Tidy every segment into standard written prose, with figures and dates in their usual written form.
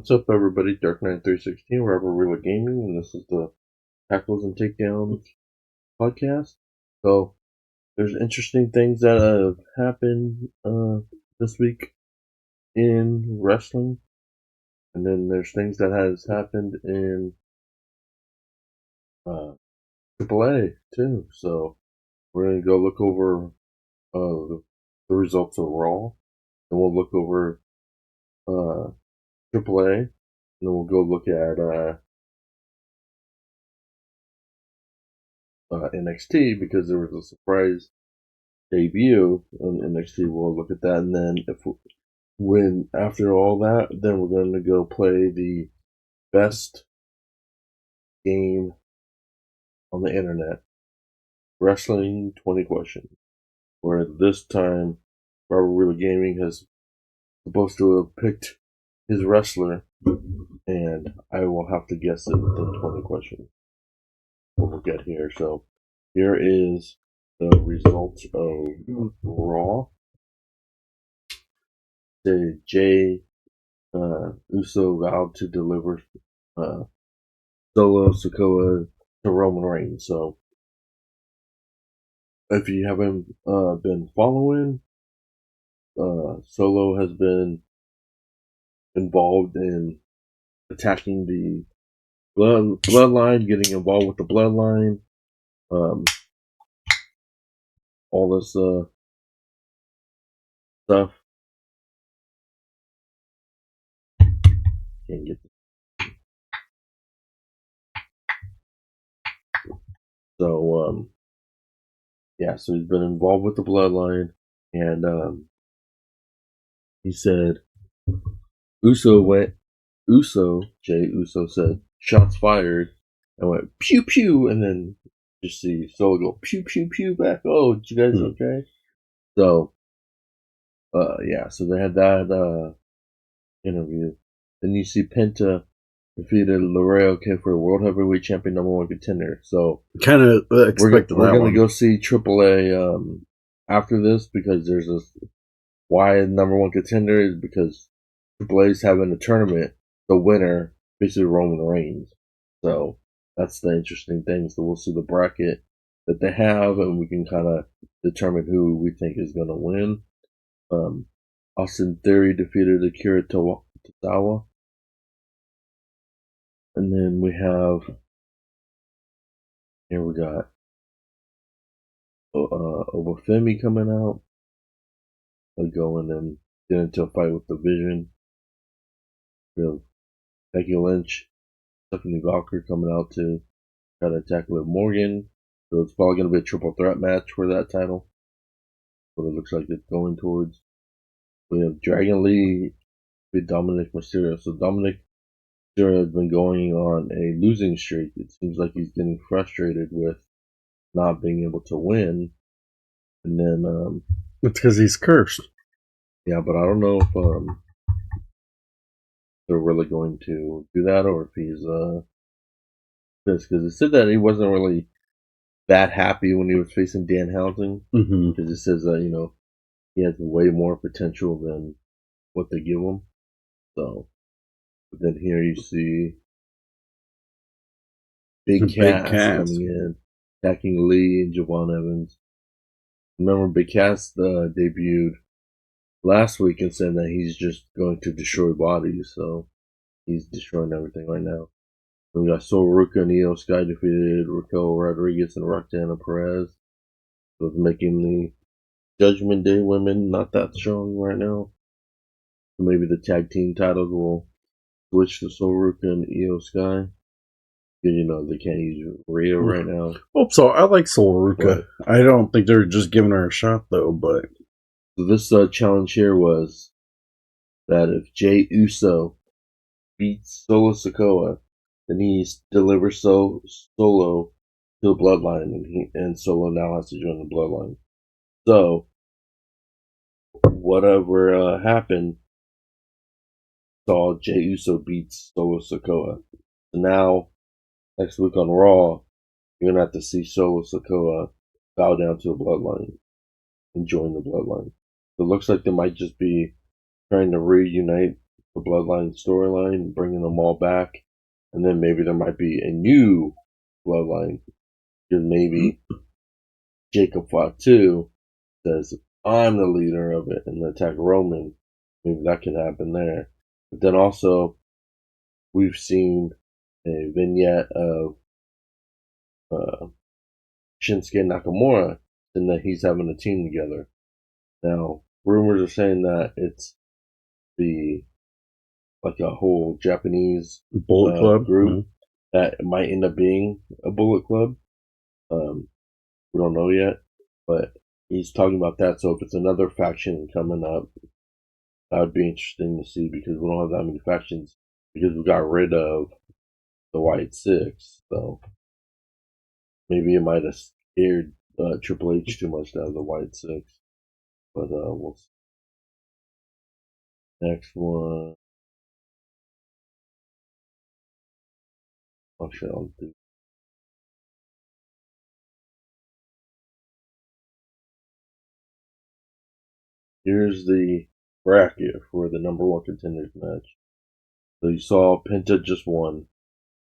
What's up, everybody? Dark9316, Real Gaming, and this is the Tackles and Takedowns podcast. So, there's interesting things that have happened this week in wrestling, and then there's things that has happened in AAA too. So, we're gonna go look over the results of Raw, and we'll look over AAA, and then we'll go look at NXT because there was a surprise debut on NXT. We'll look at that, and then when after all that, then we're going to go play the best game on the internet, Wrestling 20 Questions, where this time Real Gaming has supposed to have picked his wrestler, and I will have to guess it within 20 questions. We'll get here. So here is the results of Raw. The Jey Uso vowed to deliver Solo Sikoa to Roman Reigns. So if you haven't been following, Solo has been involved in attacking the Bloodline, getting involved with the Bloodline, all this stuff. Can't get this. So yeah, so he's been involved with the Bloodline, and he said Jey Uso said shots fired, and went pew pew, and then just see Solo go pew pew pew back. Oh, you guys okay? So yeah, so they had that interview. Then you see Penta defeated Libre for a World Heavyweight Champion #1 contender. So kind of expected we're that going to go see AAA after this, because there's this why #1 contender is because AAA's having a tournament. The winner basically Roman Reigns. So that's the interesting thing. So we'll see the bracket that they have, and we can kind of determine who we think is going to win. Austin Theory defeated Akira Tozawa. And then we got Obafemi coming out. They'll go in and get into a fight with the Vision. We have Becky Lynch, Stephanie Valkyrie coming out to try to attack Liv Morgan. So it's probably going to be a triple threat match for that title. What it looks like it's going towards. We have Dragon Lee with Dominic Mysterio. So Dominic Mysterio has been going on a losing streak. It seems like he's getting frustrated with not being able to win. And then it's because he's cursed. Yeah, but I don't know if they're really going to do that, or if he's pissed, because it said that he wasn't really that happy when he was facing Dan Housen, because it says that he has way more potential than what they give him. So, but then here you see Big Cass coming in, attacking Lee and Javon Evans. Remember, Big Cass debuted last week and said that he's just going to destroy bodies, so he's destroying everything right now. We got Sol Ruca and Io Sky defeated Raquel Rodriguez and Roxana Perez. So it's making the Judgment Day women not that strong right now. So maybe the tag team titles will switch to Sol Ruca and Io Sky. Because they can't use Rhea right now. Hope so. I like Sol Ruca. I don't think they're just giving her a shot though, but so this challenge here was that if Jey Uso beats Solo Sikoa, then he delivers Solo to the Bloodline, and Solo now has to join the Bloodline. So whatever happened, saw Jey Uso beats Solo Sikoa. So now next week on Raw, you're gonna have to see Solo Sikoa bow down to the Bloodline and join the Bloodline. So it looks like they might just be trying to reunite the Bloodline storyline, bringing them all back, and then maybe there might be a new Bloodline because maybe Jacob Fatu says I'm the leader of it and attack Roman. Maybe that could happen there. But then also we've seen a vignette of Shinsuke Nakamura and that he's having a team together. Now, rumors are saying that it's like a whole Japanese Bullet Club group that might end up being a Bullet Club. We don't know yet, but he's talking about that. So if it's another faction coming up, that would be interesting to see because we don't have that many factions because we got rid of the White Six. So maybe it might have scared Triple H too much to have the White Six. But we'll see. Next one. Actually, I'll do. Here's the bracket for the number one contenders match. So you saw Penta just won.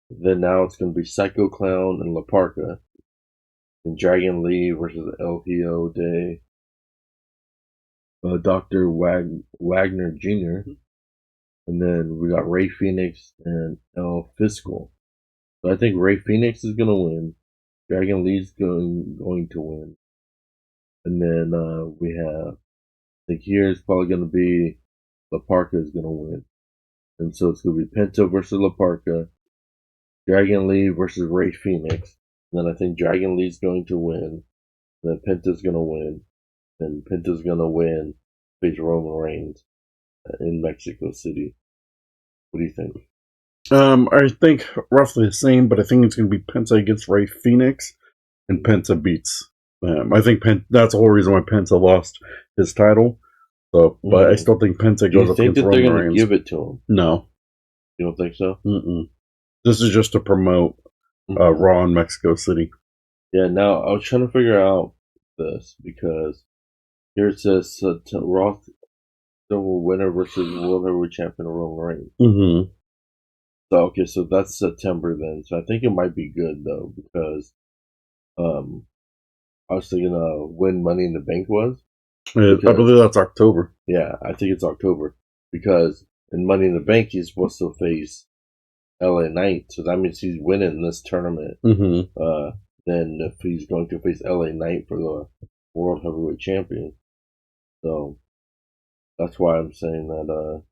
Then now it's going to be Psycho Clown and La Parka. And Dragon Lee versus El Hijo de Dr. Wagner Jr. And then we got Ray Phoenix and El Fiscal. So I think Ray Phoenix is going to win. Dragon Lee's going to win. And then we have, I think here is probably going to be La Parka is going to win. And so it's going to be Penta versus La Parka, Dragon Lee versus Ray Phoenix. And then I think Dragon Lee's going to win. And then Penta's going to win. And Penta's going to win, face Roman Reigns in Mexico City. What do you think? I think roughly the same, but I think it's going to be Penta against Ray Phoenix, and Penta beats. I think that's the whole reason why Penta lost his title. So, but I still think Penta goes up against Roman Reigns. Do you think that they're going to give it to him? No. You don't think so? Mm-mm. This is just to promote Raw in Mexico City. Yeah, now I was trying to figure out this because here it says Raw winner versus World Heavyweight Champion Roman Reigns. Mm-hmm. So okay, so that's September then. So I think it might be good though because I was thinking when Money in the Bank was. Because, I believe that's October. Yeah, I think it's October because in Money in the Bank he's supposed to face LA Knight, so that means he's winning this tournament. Mm-hmm. Then if he's going to face LA Knight for the World Heavyweight Champion, so that's why I'm saying that.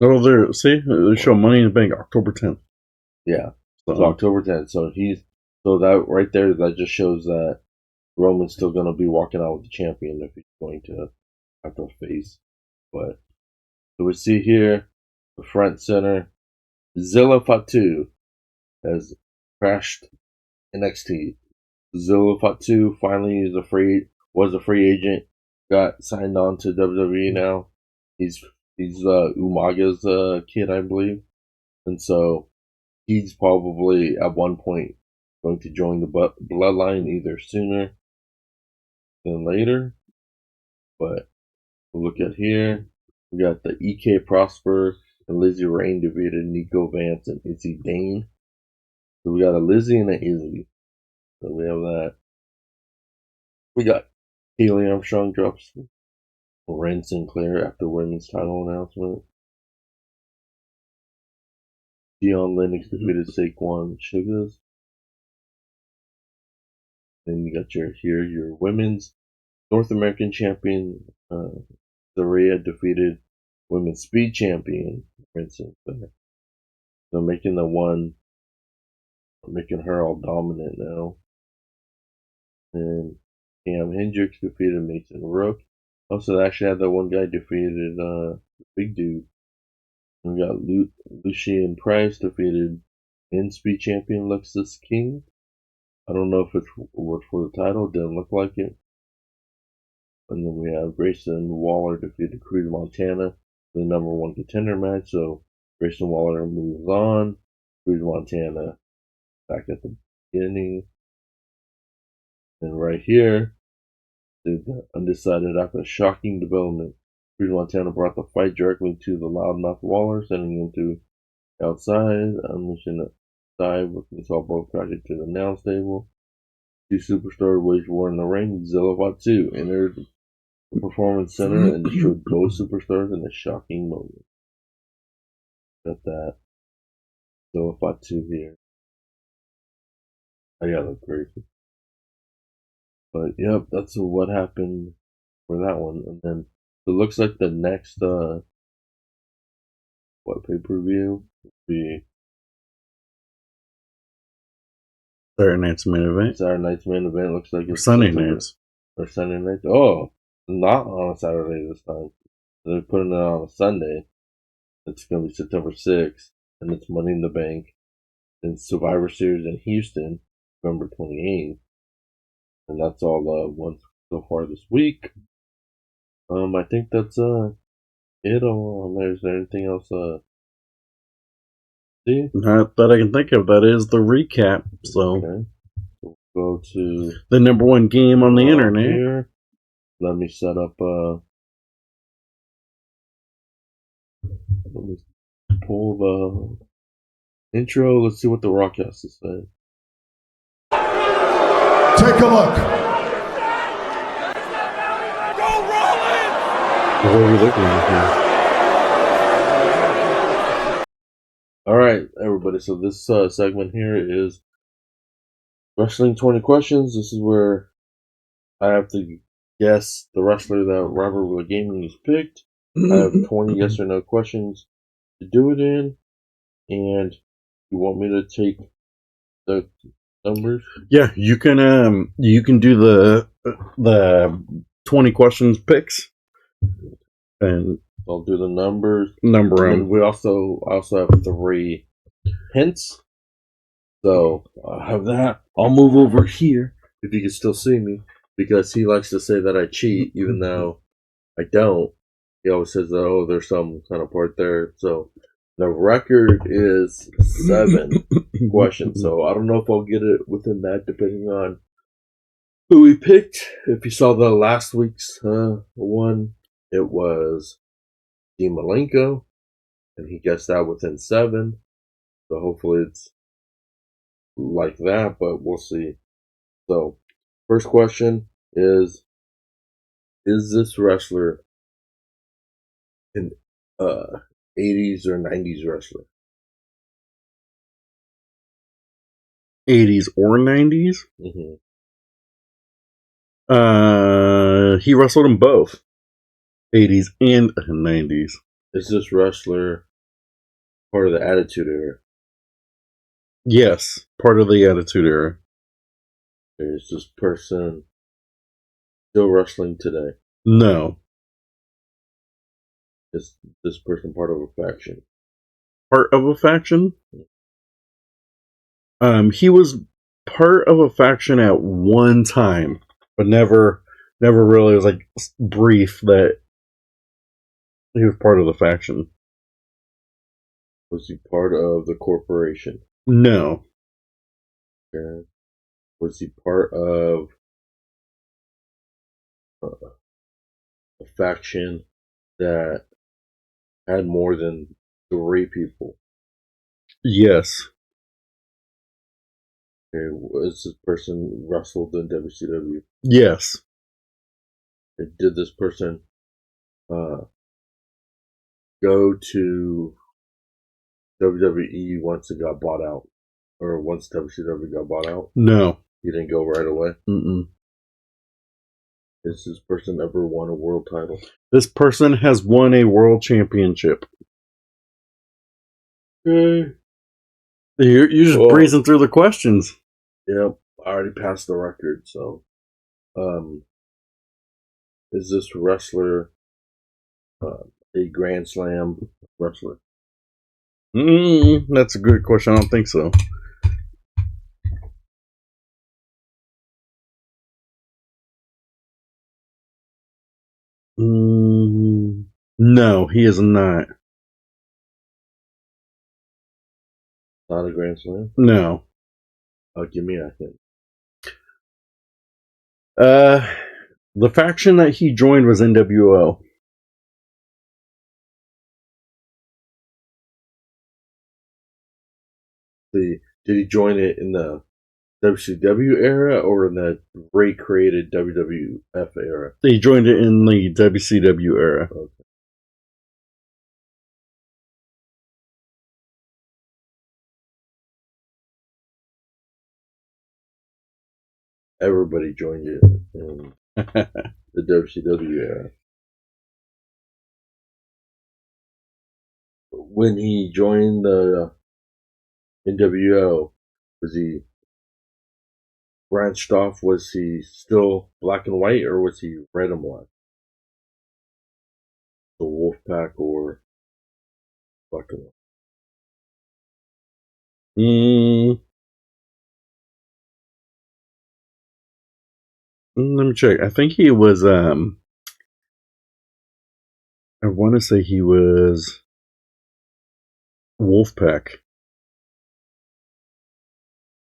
Oh, there. See, they show Money in the Bank October 10th. Yeah, so October 10th. So that right there. That just shows that Roman's still going to be walking out with the champion if he's going to have to face. But so we see here the front center, Zilla Fatu has crashed NXT. Zilla Fatu finally was a free agent, got signed on to WWE now. He's Umaga's kid, I believe, and so he's probably at one point going to join the Bloodline either sooner than later. But we'll look at here. We got the EK Prosper and Lizzie Rain defeated Nico Vance and Izzy Dane. So we got a Lizzie and an Izzy. So we have that. We got Haley Armstrong drops Ren Sinclair after women's title announcement. Dion Lennox defeated Saquon Sugars. Then you got your women's North American champion, Zaria defeated women's speed champion Ren Sinclair. So making her all dominant now. And Cam Hendricks defeated Mason Rook. Also, actually had that one guy defeated the big dude. And we got Lucian Price defeated in-speed champion Lexus King. I don't know if it's for the title. Didn't look like it. And then we have Grayson Waller defeated Cruz Montana for the number one contender match. So Grayson Waller moves on. Cruz Montana back at the beginning. And right here, the undecided after a shocking development. Cruz Montana brought the fight directly to the loudmouth Waller, sending him to outside, unleashing a dive with the softball project to the announce table. Two superstars waged war in the ring. Zilla Fatu entered the performance center and destroyed both superstars in a shocking moment. Got that. Zilla Fatu here. I gotta look crazy. But yep, that's what happened for that one. And then it looks like the next pay-per-view will be Saturday night's main event. Saturday night's main event. Looks like it's Sunday nights. Or Sunday night. Oh, not on a Saturday this time. They're putting it on a Sunday. It's gonna be September 6th, and it's Money in the Bank. And Survivor Series in Houston, November 28th. And that's all ones so far this week. I think that's it. Is there anything else? See? Not that I can think of. That is the recap. So, okay. We'll go to the number one game on the internet. Here. Let me set up. Let me pull the intro. Let's see what The Rock has to say. Take a look. What are we looking at here? All right, everybody. So this segment here is Wrestling 20 Questions. This is where I have to guess the wrestler that Robert Willa Gaming has picked. I have 20 yes or no questions to do it in, and you want me to take the numbers? Yeah, you can do the 20 questions picks, and I'll do the numbers. Number and we also have 3 hints. So I have that. I'll move over here if you can still see me, because he likes to say that I cheat, even though I don't. He always says, "Oh, there's some kind of part there." So the record is 7 questions. So I don't know if I'll get it within that, depending on who we picked. If you saw the last week's one, it was Dean Malenko, and he guessed that within 7. So hopefully it's like that, but we'll see. So first question is this wrestler an 80s or 90s wrestler? 80s or 90s? Mm-hmm. He wrestled in both 80s and 90s. Is this wrestler part of the Attitude Era? Yes, part of the Attitude Era. Is this person still wrestling today? No. Is this person part of a faction? Part of a faction? He was part of a faction at one time, but never really. It was like brief that he was part of the faction. Was he part of the corporation? No. Okay. Was he part of a faction that had more than 3 people? Yes. Okay. Was this person wrestled in WCW? Yes. Okay. Did this person go to WWE once it got bought out? Or once WCW got bought out? No. He didn't go right away? Mm-mm. Has this person ever won a world title? This person has won a world championship. Okay. You're just breezing through the questions. Yep, I already passed the record, so. Is this wrestler a Grand Slam wrestler? That's a good question. I don't think so. No, he is not. Not a Grand Slam? No. Give me a hint. The faction that he joined was NWO. Did he join it in the WCW era or in the Ray created WWF era? They joined it in the WCW era. Okay. Everybody joined it in the WCW era. When he joined the NWO, was he branched off? Was he still black and white, or was he red and black? The Wolfpack or black and white? Let me check. I think he was. I want to say he was Wolfpack.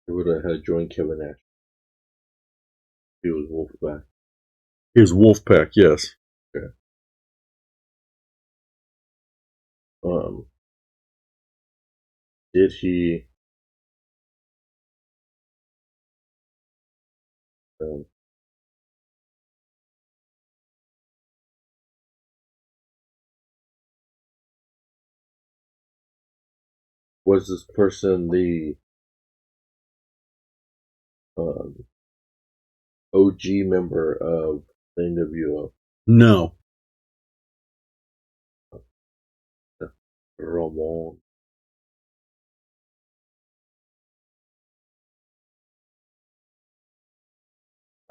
He would have had joined Kevin Nash. He was Wolfpack. He was Wolfpack, yes. Okay. Did he? Was this person the OG member of the NWO? No. Ramon.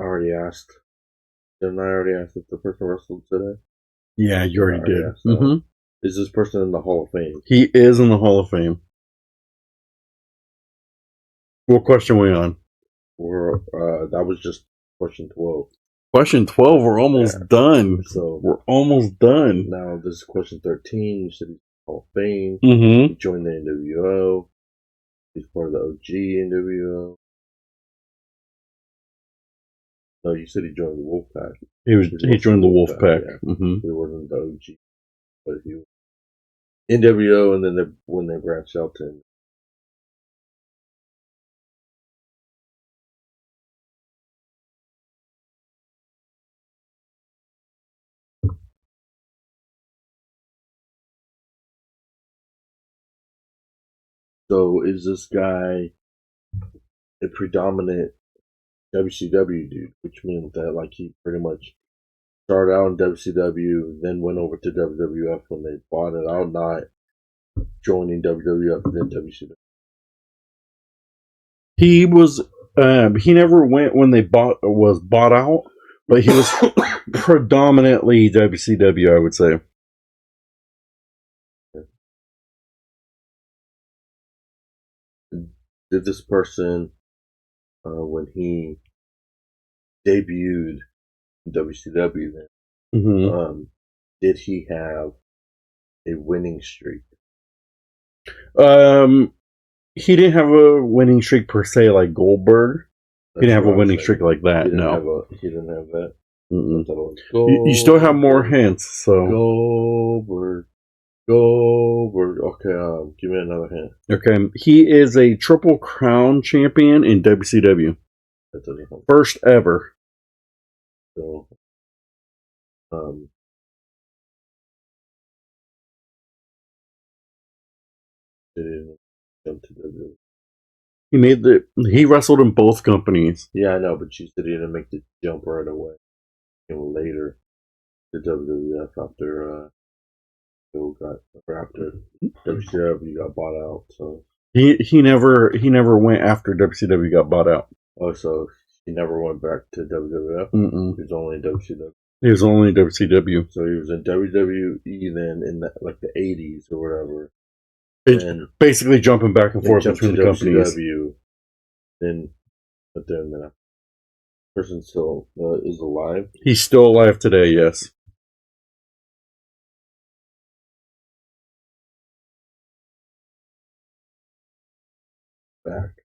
I already asked. Didn't I already ask if the person wrestled today? Yeah, you already did. Mm-hmm. Is this person in the Hall of Fame? He is in the Hall of Fame. What question are we on? That was just question 12. Question 12, we're almost done. So we're almost done. Now this is question 13. You said he's in the Hall of Fame. Mm-hmm. He joined the NWO. He's part of the OG NWO. No, you said he joined the Wolfpack. He joined the Wolfpack. Yeah. Mm-hmm. He wasn't the OG, but he was NWO, and then when they branched out to him. So is this guy a predominant WCW dude, which means that like he pretty much started out in WCW, then went over to WWF when they bought it out, not joining WWF and then WCW. He was. He never went when they was bought out, but he was predominantly WCW, I would say. Did this person, when he debuted in WCW, then did he have a winning streak? He didn't have a winning streak per se like Goldberg. He didn't have a winning streak like that. No, he didn't have that. You still have more hints. So Goldberg. Okay, give me another hint. Okay, he is a Triple Crown champion in WCW. That doesn't help. First ever. So, didn't jump to WWE. He wrestled in both companies. Yeah, I know, but you said he didn't make the jump right away. And later, the WWF after WCW got bought out. So he never went after WCW got bought out. Oh, so he never went back to WWF. He was only in WCW. He was only in WCW. So he was in WWE then in the 80s or whatever. It's basically jumping back and forth between the companies. But then the person still is alive. He's still alive today, yes. Back.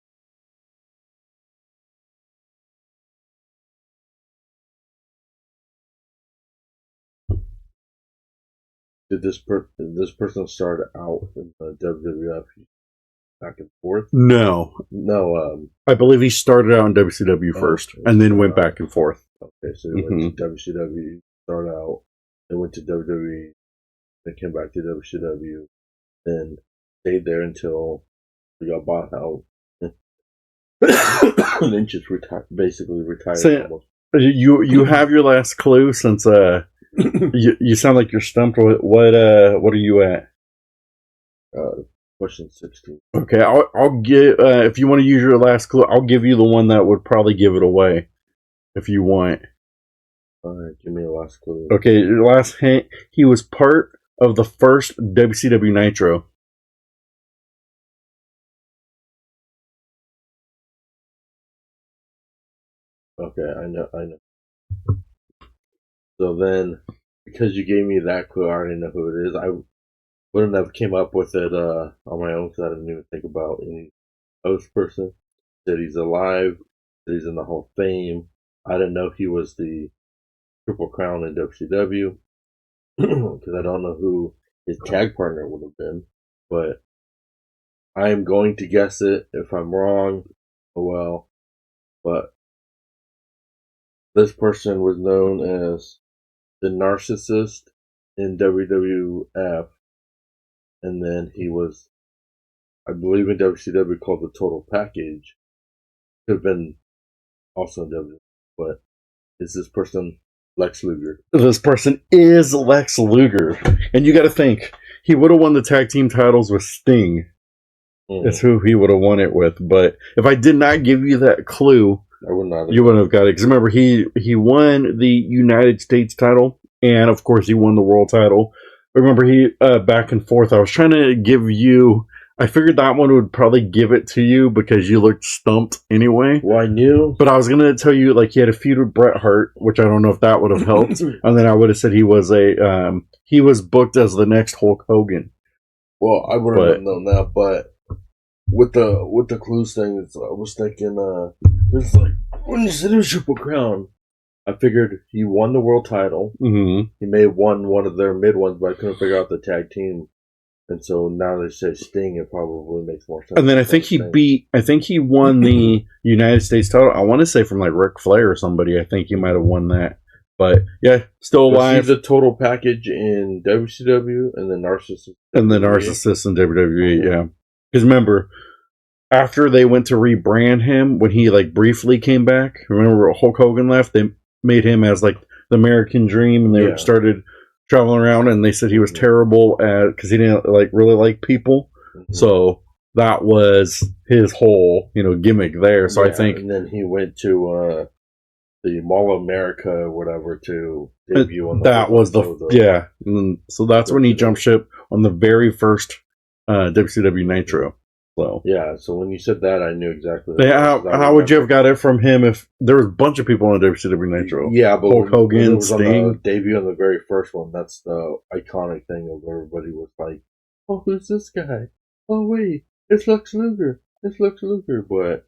Did this person start out in the WWF? back and forth? No. I believe he started out in WCW first, and then went back and forth. Okay, so he went to WCW, started out, then went to WWE, then came back to WCW, then stayed there until he got bought out, and then just basically retired. So, you have your last clue since you sound like you're stumped. What are you at? Question 16. Okay, I'll give if you want to use your last clue, I'll give you the one that would probably give it away, if you want. All right, give me a last clue. Okay, your last hint. He was part of the first WCW Nitro. Okay, I know. So then, because you gave me that clue, I already know who it is. I wouldn't have came up with it on my own because I didn't even think about any host person. That he's alive, that he's in the Hall of Fame. I didn't know he was the Triple Crown in WCW because I don't know who his tag partner would have been. But I am going to guess it. If I'm wrong, oh well. But this person was known as the Narcissist in WWF, and then he was, I believe, in WCW called the Total Package. Could have been also in WWE, but is this person Lex Luger? This person is Lex Luger, and you got to think he would have won the tag team titles with Sting. That's who he would have won it with. But if I did not give you that clue, I would not. You wouldn't have got it because remember he won the United States title, and of course he won the world title. Remember he back and forth. I was trying to give you. I figured that one would probably give it to you because you looked stumped anyway. Well, I knew, but I was gonna tell you like he had a feud with Bret Hart, which I don't know if that would have helped. And then I would have said he was he was booked as the next Hulk Hogan. Well, I would have known that, but with the clues thing, I was thinking it's like when you said it was Triple Crown, I figured he won the world title. Mm-hmm. He may have won one of their mid ones, but I couldn't figure out the tag team. And so now they say Sting, it probably makes more sense. And then I think he won the United States title. I want to say from like Ric Flair or somebody. I think he might have won that. But yeah, still alive. He's the Total Package in WCW and the Narcissist. And the Narcissist in WWE, yeah. Because remember, after they went to rebrand him, when he like briefly came back, remember Hulk Hogan left, they made him as like the American Dream, and they started traveling around, and they said he was terrible at because he didn't like really like people. Mm-hmm. So that was his whole gimmick there. So I think, and then he went to the Mall of America or whatever to debut on that was so that's when he jumped ship on the very first WCW Nitro. So yeah, so when you said that, I knew exactly. How would you have got it from him if there was a bunch of people on WCW Nitro? Yeah, but Hulk Hogan, Sting, on the debut on the very first one. That's the iconic thing of everybody was like, "Oh, who's this guy? Oh, wait, it's Lex Luger. It's Lex Luger." But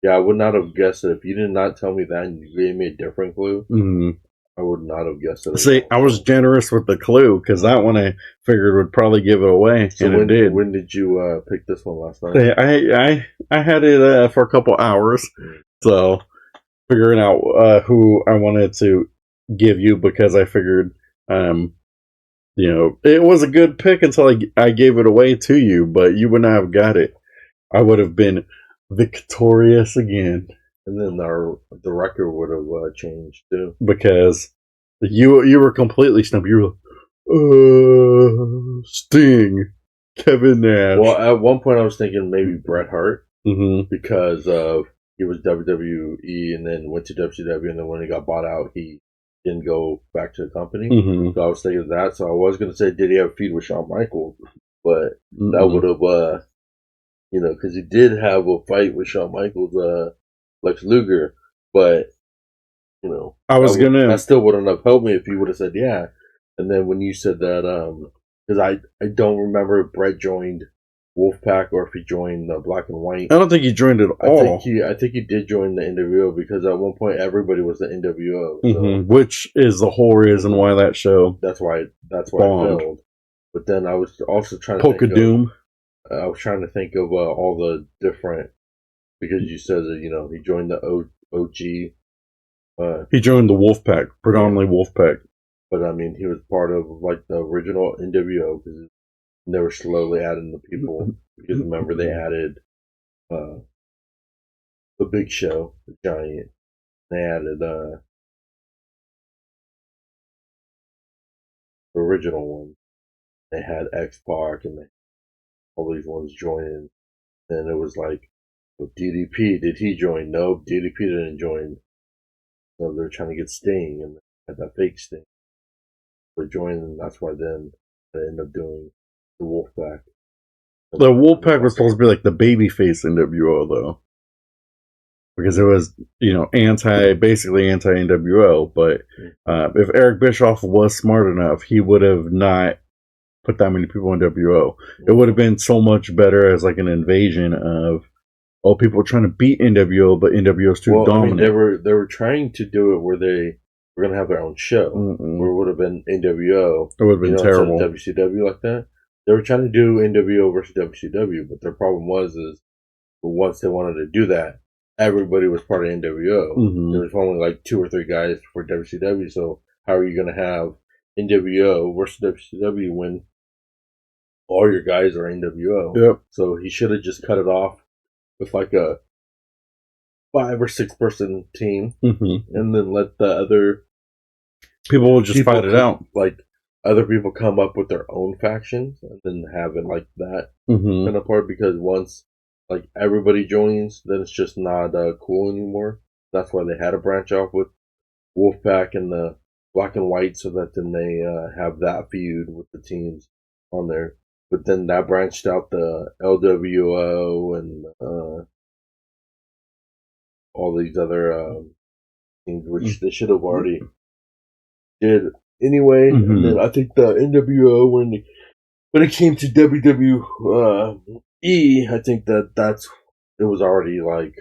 yeah, I would not have guessed it if you did not tell me that and you gave me a different clue. Mm-hmm. I would not have guessed it. See, I was generous with the clue because that one I figured would probably give it away, and it did. When did you pick this one last night? I had it for a couple hours, so figuring out who I wanted to give you because I figured, it was a good pick until I gave it away to you, but you would not have got it. I would have been victorious again. And then the record would have changed too. Because you were completely stumped. You were like, Sting, Kevin Nash. Well, at one point I was thinking maybe Bret Hart. Mm-hmm. Because he was WWE and then went to WCW, and then when he got bought out, he didn't go back to the company. Mm-hmm. So I was thinking of that. So I was going to say, did he have a feud with Shawn Michaels? But that would have, because he did have a fight with Shawn Michaels, Lex Luger, but that still wouldn't have helped me if you would have said yeah. And then when you said that, because I don't remember if Bret joined Wolfpack or if he joined Black and White. I don't think he joined at all. I think he did join the NWO because at one point everybody was the NWO, so. Which is the whole reason why that show. That's why it failed. But then I was also trying to Polka Doom. I was trying to think of all the different, because you said that he joined the OG. He joined the Wolfpack, predominantly Wolfpack. But I mean, he was part of like the original NWO because they were slowly adding the people. Because remember, they added the Big Show, the Giant. They added the original one. They had X-Pac and all these ones joining. Then it was like, DDP, did he join? No, DDP didn't join. So they're trying to get Sting, and had that fake Sting. But joining, and that's why then they end up doing the Wolfpack. The Wolfpack was supposed to be like the babyface NWO, though. Because it was, basically anti-NWO. But if Eric Bischoff was smart enough, he would have not put that many people in NWO. It would have been so much better as like an invasion of people trying to beat NWO, but NWO's too dominant. I mean, they were trying to do it where they were going to have their own show, where it would have been NWO. It would have been terrible. WCW like that. They were trying to do NWO versus WCW, but their problem was once they wanted to do that, everybody was part of NWO. There was only like 2 or 3 guys for WCW, so how are you going to have NWO versus WCW when all your guys are NWO? Yep. So he should have just cut it off with like a 5 or 6 person team, and then let the other people just fight it out. Like other people come up with their own factions, and then have it like that kind of part. Because once like everybody joins, then it's just not cool anymore. That's why they had to branch off with Wolfpack and the Black and White, so that then they have that feud with the teams on there. But then that branched out the LWO and all these other teams, which they should have already did anyway. And then I think the NWO, when it came to WWE, I think it was already like,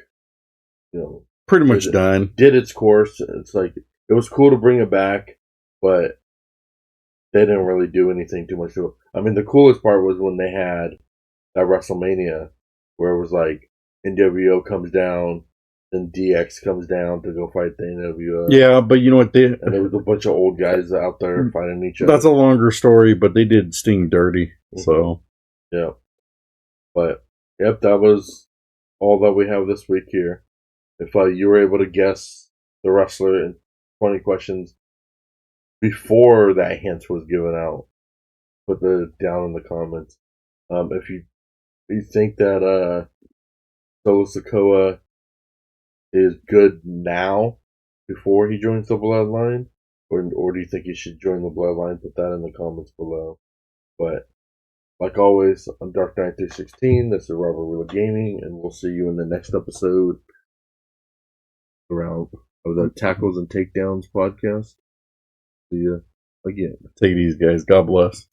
pretty much done. Did its course. It's like, it was cool to bring it back, but they didn't really do anything too much to it. I mean, the coolest part was when they had that WrestleMania where it was like NWO comes down, then DX comes down to go fight the NWO. Yeah, but you know what? And there was a bunch of old guys out there fighting each other. That's a longer story, but they did Sting dirty. So, yeah. But, yep, that was all that we have this week here. If you were able to guess the wrestler in 20 questions before that hint was given out, put it down in the comments. If you think that Solo Sikoa is good now before he joins the Bloodline, or do you think he should join the Bloodline? Put that in the comments below. But like always, I'm Dark Knight 316. This is Robert Wheeler Gaming, and we'll see you in the next episode of the Tackles and Takedowns podcast. See you again. Take it easy, guys. God bless.